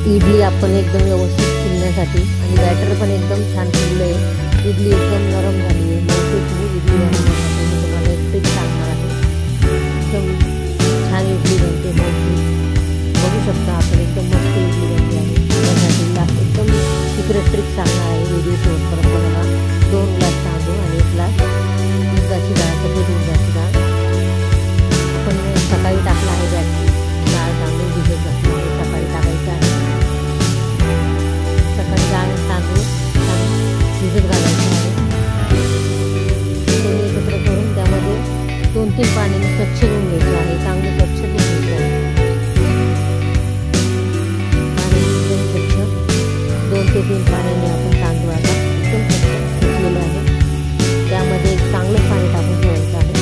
इडली आपण एकदम व्यवस्थित फुलण्यासाठी आणि बॅटर पण एकदम छान फुललं आहे. इडली एकदम नरम झाली आहे. मौसूद इडली बनवण्यासाठी मी तुम्हाला एक ट्रिक सांगणार आहे. एकदम छान इडली बनते मौसूद. बघू शकता आपण एकदम मस्त इडली बनली आहे. त्यासाठी एकदम सिक्रेट ट्रिक सांगणार आहे. व्हिडिओ शेवटपर्यंत मला 2 ग्लास तांदूळ आणि 1 ग्लास उडदाची डाळ, सफेद उडदाची डाळ आपण सकाळी टाकला आहे. डाळ तांदूळ भिजत घातला आहे. सकाळी टाकायचं आहे. सकाळी डाळ तांदूळ भिजत घालायचं आहे. दोन्ही एकत्र करून त्यामध्ये 2-3 पाण्याने स्वच्छ धुवून घ्यायचं आहे. चांगलं स्वच्छ धुवून घ्यायचं आहे. पाणी एकदम स्वच्छ 2 ते 3 पाण्याने आपण तांदूळ आता एकदम स्वच्छ धुतलेलं आहे. त्यामध्ये चांगलं पाणी टाकून ठेवायचं आहे.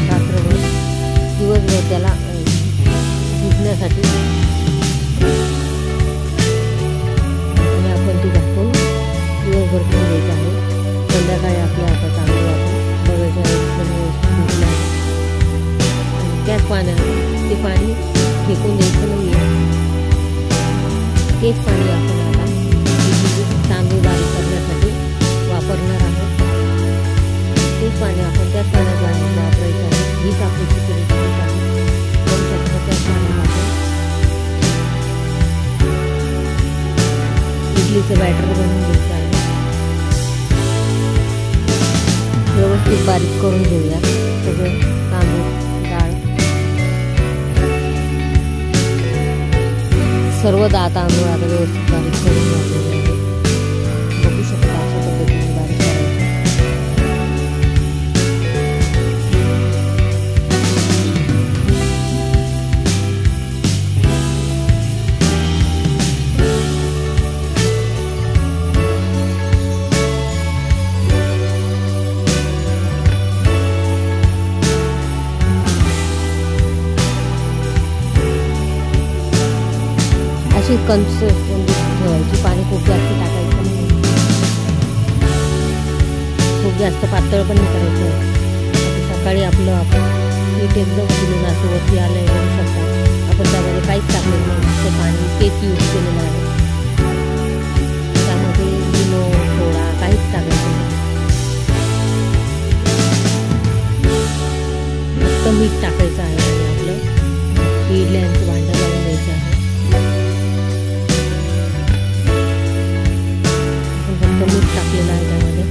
रात्रभर दिवसभर त्याला भिजण्यासाठी आणि आपण ती झाकून दिवसभर ठेवून द्यायचं आहे. संध्याकाळी आपल्या आता तांदूळ आपण बघायचं एकदम व्यवस्थित भिजलं आहे. आणि त्याच पाण्यात ते पाणी फेकून द्यायचं नाही आहे. तेच पाणी आपण आता तांदूळ बारीक करण्यासाठी वापरणार आहोत. तेच पाणी आपण त्याच पाण्यात वापरायचं आहे. हीच आपली सिक्रेट ट्रिक आहे. त्याच पाण्यात आपण इडलीचं बॅटर बनवून घ्यायचं आहे. व्यवस्थित बारीक करून घेऊया सगळं तांदूळ डाळ सर्व तांदूळ आता व्यवस्थित बारीक करून घातलेले आहे. बघू शकता अशा पद्धतीने बारीक करायचं. अशी कन्सिस्टन्सी ठेवायची. पाणी खूप जास्त टाकायचं नाही. खूप जास्त पातळ पण नाही करायचं. सकाळी आपण पीठ एकदम फुलून असं वरती आलं आहे. बघू शकता आपण त्यामध्ये काहीच टाकलेलं नाही. नुसतं पाणी तेच यूज केलेलं आहे. त्यामध्ये इनो सोडा काहीच टाकायचं नाही. फक्त मीठ टाकायचं आहे आणि आपलं इडल्यांचं भांडं लावून द्यायचं आहे. मीठ टाकलेलं आहे त्यामध्ये.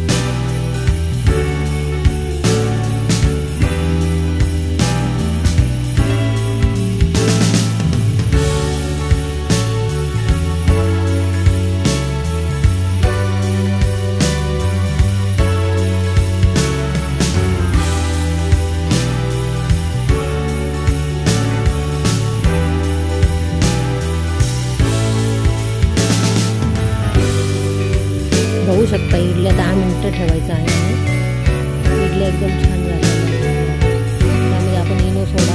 बघू शकता इडल्या 10 मिनिटं ठेवायचं आहे. इडल्या एकदम छान झालेल्या आहेत. त्यामध्ये आपण इनो सोडा